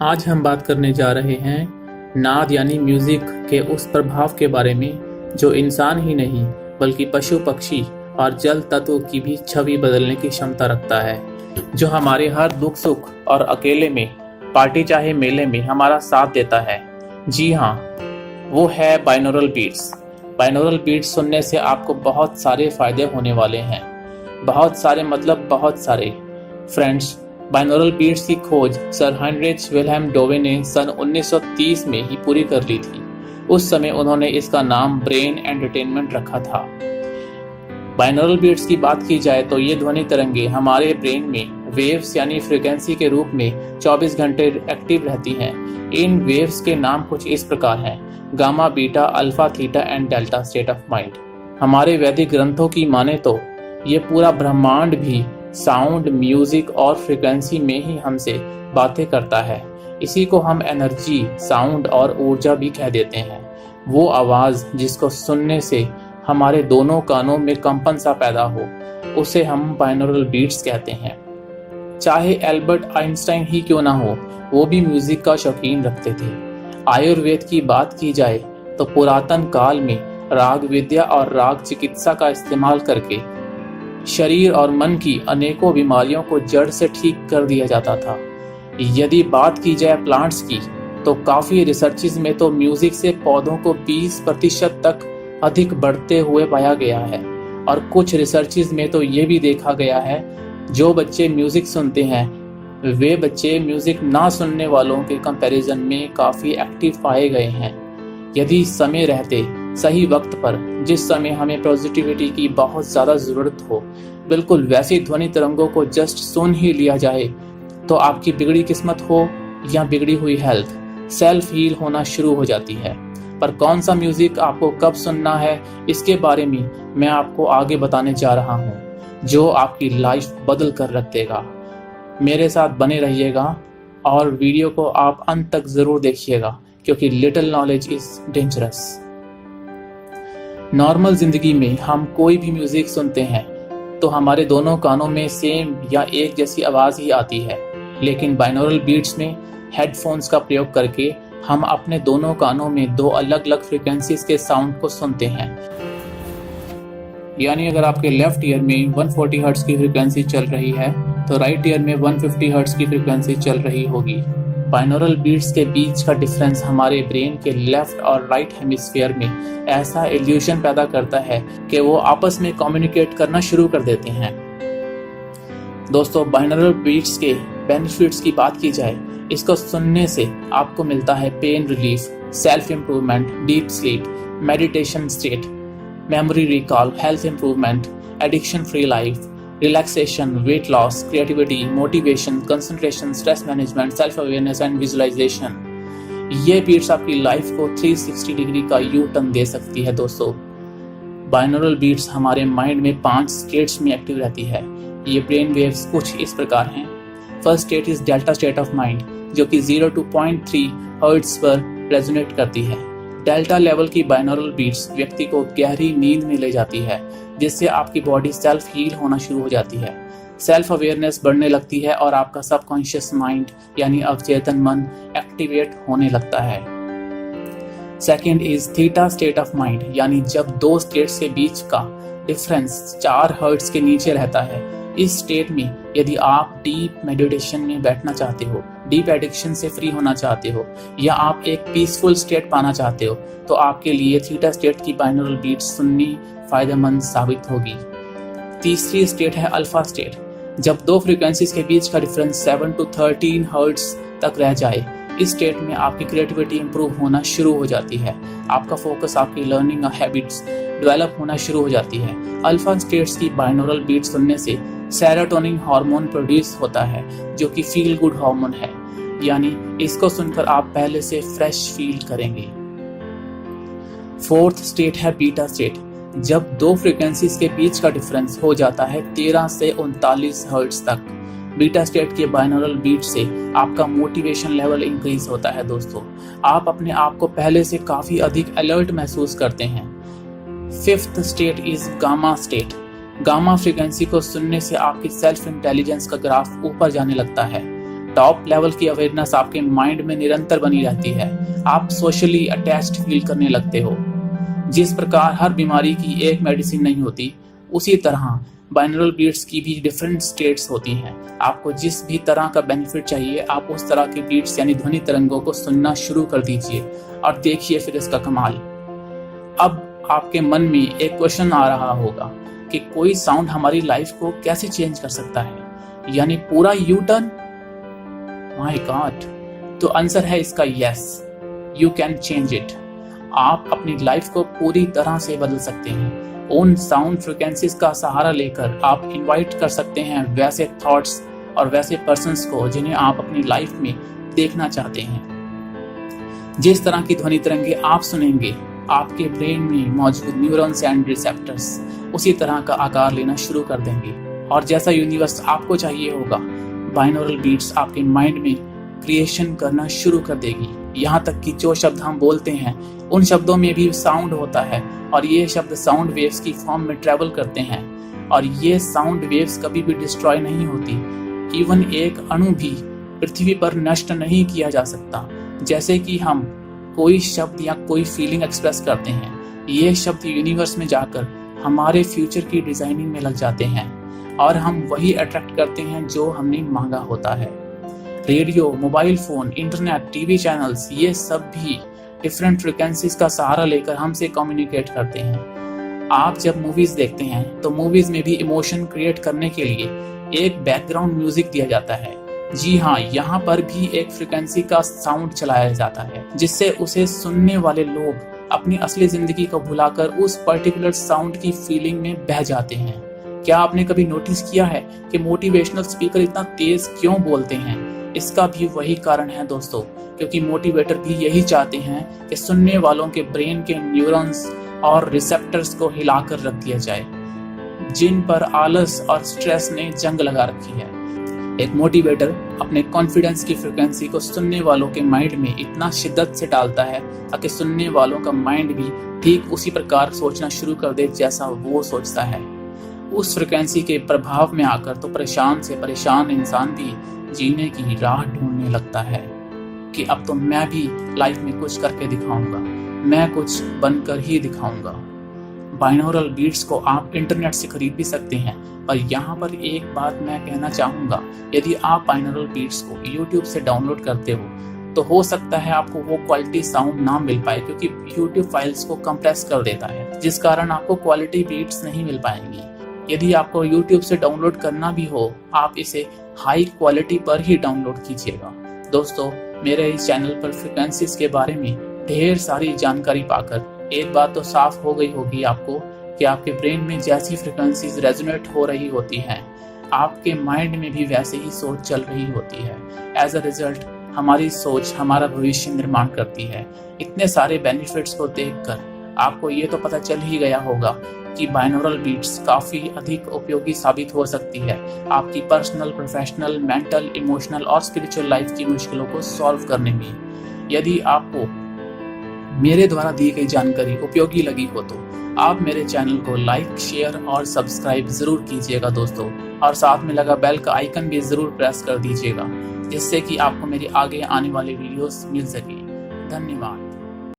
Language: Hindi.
आज हम बात करने जा रहे हैं नाद यानी म्यूजिक के उस प्रभाव के बारे में जो इंसान ही नहीं बल्कि पशु पक्षी और जल तत्व की भी छवि बदलने की क्षमता रखता है, जो हमारे हर दुख सुख और अकेले में, पार्टी चाहे मेले में हमारा साथ देता है। जी हाँ, वो है बाइनौरल बीट्स। बाइनौरल बीट्स सुनने से आपको बहुत सारे फायदे होने वाले हैं। बहुत सारे मतलब बहुत सारे। फ्रेंड्स, बाइनौरल बीट्स की खोज सर हाइनरिच विल्हेम डोवे ने सन 1930 में ही पूरी कर ली थी। उस समय उन्होंने इसका नाम ब्रेन एंटरटेनमेंट रखा था। बाइनौरल बीट्स की बात की जाए तो ये ध्वनि तरंगे हमारे ब्रेन में वेव्स यानी फ्रीक्वेंसी के रूप में 24 घंटे एक्टिव रहती हैं। इन वेव्स के नाम कुछ इस प्रकार हैं: gamma, beta, alpha, theta and delta state of mind. हमारे वैदिक ग्रंथों की माने तो ये पूरा ब्रह्मांड भी साउंड, म्यूजिक और फ्रीक्वेंसी में ही हमसे बातें करता है। इसी को हम एनर्जी, साउंड और ऊर्जा भी कह देते हैं। वो आवाज जिसको सुनने से हमारे दोनों कानों में कंपन सा पैदा हो, उसे हम बाइनौरल बीट्स कहते हैं। चाहे एल्बर्ट आइंस्टाइन ही क्यों ना हो, वो भी म्यूजिक का शौकीन रखते थे। आयुर्वेद की बात की जाए तो पुरातन काल में राग विद्या और राग चिकित्सा का इस्तेमाल करके शरीर और मन की अनेकों बीमारियों को जड़ से ठीक कर दिया जाता था। यदि बात की जाए प्लांट्स की तो काफी रिसर्चेस में तो म्यूजिक से पौधों को 20% तक अधिक बढ़ते हुए पाया गया है। और कुछ रिसर्चेस में तो ये भी देखा गया है जो बच्चे म्यूजिक सुनते हैं वे बच्चे म्यूजिक ना सुनने वालों के कंपैरिजन में काफी एक्टिव पाए गए हैं। यदि समय रहते सही वक्त पर, जिस समय हमें पॉजिटिविटी की बहुत ज्यादा जरूरत हो, बिल्कुल वैसी ध्वनि तरंगों को जस्ट सुन ही लिया जाए तो आपकी बिगड़ी किस्मत हो या बिगड़ी हुई हेल्थ सेल्फ हील होना शुरू हो जाती है। पर कौन सा म्यूजिक आपको कब सुनना है, इसके बारे में मैं आपको आगे बताने जा रहा हूँ, जो आपकी लाइफ बदल कर रख देगा। मेरे साथ बने रहिएगा और वीडियो को आप अंत तक जरूर देखिएगा, क्योंकि little knowledge is dangerous. Normal जिंदगी में हम कोई भी म्यूजिक सुनते हैं तो हमारे दोनों कानों में सेम या एक जैसी आवाज ही आती है, लेकिन बाइनौरल बीट्स में हेडफोन्स का प्रयोग करके हम अपने दोनों कानों में दो अलग अलग फ्रीक्वेंसीज के साउंड को सुनते हैं। यानी अगर आपके लेफ्ट ईयर में 140 हर्ट्ज की फ्रीक्वेंसी चल रही है तो राइट ईयर में 150 हर्ट्ज की फ्रीक्वेंसी चल रही होगी। बाइनौरल बीट्स के बीच का डिफरेंस हमारे ब्रेन के लेफ्ट और राइट हेमिस्फीयर में ऐसा इल्यूशन पैदा करता है कि वो आपस में कम्युनिकेट करना शुरू कर देते हैं। दोस्तों, बाइनौरल बीट्स के बेनिफिट्स की बात की जाए, इसको सुनने से आपको मिलता है pain relief, self improvement, deep sleep, meditation state, memory recall, health improvement, addiction free life, relaxation, weight loss, creativity, motivation, concentration, stress management, self awareness and visualisation. ये बीट्स आपकी लाइफ को 360 डिग्री का यू टर्न दे सकती है। दोस्तों, बाइनौरल बीट्स हमारे माइंड में 5 स्टेट्स में एक्टिव रहती है। ये ब्रेन वेव्स कुछ इस प्रकार हैं। First state is delta state of mind, जो कि 0 to 0.3 हर्ट्ज पर रेजोनेट करती है। डेल्टा लेवल की बाइनौरल बीट्स व्यक्ति को गहरी नींद में ले जाती है, जिससे आपकी बॉडी सेल्फ हील होना शुरू हो जाती है। सेल्फ अवेयरनेस बढ़ने लगती है और आपका सबकॉन्शियस माइंड यानी अवचेतन मन एक्टिवेट होने लगता है। Second is theta state of mind, यानी जब दो स्टेट्स के बीच का डिफरेंस 4 हर्ट्ज के नीचे रहता है। इस स्टेट में यदि आप डीप मेडिटेशन में बैठना चाहते हो, डीप एडिक्शन से फ्री होना चाहते हो, या आप एक पीसफुल स्टेट पाना चाहते हो, तो आपके लिए थीटा स्टेट की बाइनौरल बीट सुननी फायदेमंद साबित होगी। तीसरी स्टेट है अल्फा स्टेट। जब दो फ्रीक्वेंसीज के बीच का डिफरेंस 7 to 13 हर्ट्ज तक रह जाए, इस स्टेट में आपकी क्रिएटिविटी इंप्रूव होना शुरू हो जाती है। आपका फोकस, आपकी लर्निंग हैबिट्स डेवलप होना शुरू हो जाती है। अल्फा स्टेट्स की बाइनौरल बीट सुनने से सेरोटोनिन हार्मोन प्रोड्यूस होता है, जो कि फील गुड हार्मोन है। यानी इसको सुनकर आप पहले से फ्रेश फील करेंगे। फोर्थ स्टेट है बीटा स्टेट। जब दो फ्रीक्वेंसीज के बीच का डिफरेंस हो जाता है 13 से 39 हर्ट्ज तक, बीटा स्टेट के बाइनौरल बीट से आपका मोटिवेशन लेवल इंक्रीज होता है। दोस्तों, आप अपने आप को पहले से काफी अधिक अलर्ट महसूस करते हैं। Fifth state is gamma state. Gamma frequency को सुनने से आपकी सेल्फ इंटेलिजेंस का ग्राफ ऊपर जाने लगता है। टॉप लेवल की अवेयरनेस आपके माइंड में निरंतर बनी रहती है। आप सोशली अटैच्ड फील करने लगते हो। जिस प्रकार हर बीमारी की एक मेडिसिन नहीं होती, उसी तरह बाइनौरल बीट्स की भी डिफरेंट स्टेट्स होती हैं। आपको जिस भी तरह का बेनिफिट चाहिए, आप उस तरह के बीट्स यानी ध्वनि तरंगों को सुनना शुरू कर दीजिए और देखिए फिर इसका कमाल। अब आपके मन में एक क्वेश्चन आ रहा होगा कि कोई साउंड हमारी लाइफ को कैसे चेंज कर सकता है, यानी पूरा यू टर्न। माय गॉड, तो आंसर है इसका yes, you can change it. आप अपनी लाइफ को पूरी तरह से बदल सकते हैं। उन साउंड फ्रिक्वेंसीज का सहारा लेकर आप इनवाइट कर सकते हैं वैसे थॉट्स और वैसे पर्सन्स को जिन्हें आप अपनी लाइफ में देखना चाहते हैं। जिस तरह की ध्वनि तरंगे आप सुनेंगे, आपके ब्रेन में मौजूद न्यूरॉन्स एंड रिसेप्टर्स उसी तरह का आकार लेना शुरू कर देंगे और जैसा यूनिवर्स आपको चाहिए होगा, बाइनौरल बीट्स आपके माइंड में क्रिएशन करना शुरू कर देगी। यहाँ तक कि जो शब्द हम बोलते हैं, उन शब्दों में भी साउंड होता है और ये शब्द साउंड वेव्स की फॉर्म में ट्रेवल करते हैं और ये साउंड वेव्स कभी भी डिस्ट्रॉय नहीं होती। इवन एक अणु भी पृथ्वी पर नष्ट नहीं किया जा सकता। जैसे कि हम कोई शब्द या कोई फीलिंग एक्सप्रेस करते हैं, ये शब्द यूनिवर्स में जाकर हमारे फ्यूचर की डिजाइनिंग में लग जाते हैं और हम वही अट्रैक्ट करते हैं जो हमने मांगा होता है। Radio, mobile phone, internet, TV channels, ये सब भी डिफरेंट फ्रिक्वेंसीज का सहारा लेकर हमसे कम्युनिकेट करते हैं। आप जब मूवीज देखते हैं तो मूवीज में भी इमोशन क्रिएट करने के लिए एक बैकग्राउंड म्यूजिक दिया जाता है। जी हाँ, यहाँ पर भी एक फ्रिक्वेंसी का साउंड चलाया जाता है जिससे उसे सुनने वाले लोग अपनी असली जिंदगी को भुलाकर उस पर्टिकुलर साउंड की फीलिंग में बह जाते हैं। क्या आपने कभी नोटिस किया है कि मोटिवेशनल स्पीकर इतना तेज क्यों बोलते हैं? इसका भी वही कारण है दोस्तों, क्योंकि मोटिवेटर भी यही चाहते हैं कि सुनने वालों के ब्रेन के न्यूरॉन्स और रिसेप्टर्स को हिलाकर रख दिया जाए, जिन पर आलस और स्ट्रेस ने जंग लगा रखी है। एक मोटिवेटर अपने कॉन्फिडेंस की फ्रिक्वेंसी को सुनने वालों के माइंड में इतना शिद्दत से डालता है ताकि सुनने वालों का माइंड भी ठीक उसी प्रकार सोचना शुरू कर दे जैसा वो सोचता है। उस फ्रिक्वेंसी के प्रभाव में आकर तो परेशान से परेशान इंसान भी जीने की राह ढूंढने लगता है कि अब तो मैं भी लाइफ में कुछ करके दिखाऊंगा, मैं कुछ बनकर ही दिखाऊंगा। बाइनौरल बीट्स को आप इंटरनेट से खरीद भी सकते हैं, पर यहाँ पर एक बात मैं कहना चाहूँगा, यदि आप बाइनौरल बीट्स को YouTube से डाउनलोड करते हो तो हो सकता है आपको वो क्वालिटी साउंड ना मिल पाए, क्योंकि YouTube फाइल्स को कंप्रेस कर देता है, जिस कारण आपको क्वालिटी बीट्स नहीं मिल पाएंगी। यदि आपको YouTube से डाउनलोड करना भी हो, आप इसे हाई क्वालिटी पर ही डाउनलोड कीजिएगा। दोस्तों, मेरे इस चैनल पर फ्रिक्वेंसीज के बारे में ढेर सारी जानकारी पाकर एक बात तो साफ हो गई होगी आपको कि आपके ब्रेन में जैसी फ्रिक्वेंसीज रेजोनेट हो रही होती हैं, आपके माइंड में भी वैसे ही सोच चल रही होती है। एज अ रिजल्ट हमारी सोच हमारा भविष्य निर्माण करती है। इतने सारे बेनिफिट्स को देखकर आपको ये तो पता चल ही गया होगा कि बाइनौरल बीट्स काफ़ी अधिक उपयोगी साबित हो सकती है आपकी पर्सनल, प्रोफेशनल, मेंटल, इमोशनल और स्पिरिचुअल लाइफ की मुश्किलों को सॉल्व करने में। यदि आपको मेरे द्वारा दी गई जानकारी उपयोगी लगी हो तो आप मेरे चैनल को लाइक, शेयर और सब्सक्राइब जरूर कीजिएगा दोस्तों, और साथ में लगा बेल का आइकन भी जरूर प्रेस कर दीजिएगा, जिससे कि आपको मेरी आगे आने वाली वीडियोस मिल सके। धन्यवाद।